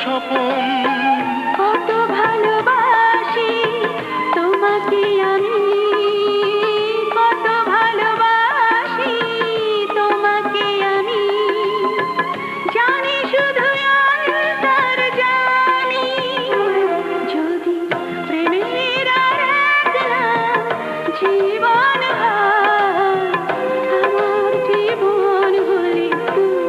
স্বপন। কত ভালোবাসি তোমাকে আমি, কত ভালোবাসি তোমাকে আমি, জানি শুধু অন্তর জানি। যদি প্রেমের আর একলা জীবন হয়, আমার জীবন হলে তুমি।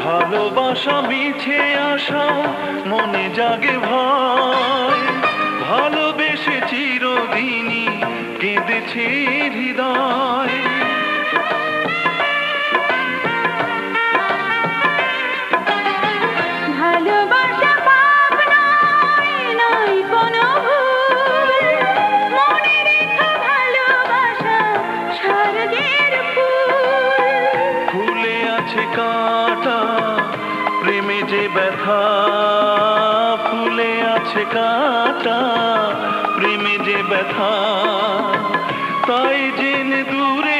ভালোবাসা মিছে আশা মনে জাগে ভয়, ভালোবেসে চিরদিনই কেঁদেছে হৃদয়। ভালোবাসা পাপ নয়, নয় কোনো ভুল, মনে রেখো ভালোবাসা স্বর্গের ফুল। ফুলে আছে কাঁটা, প্রেমে যে ব্যথা, ফুলে আছে কাঁটা, প্রেমে যে ব্যথা, তাই জেনে দূরে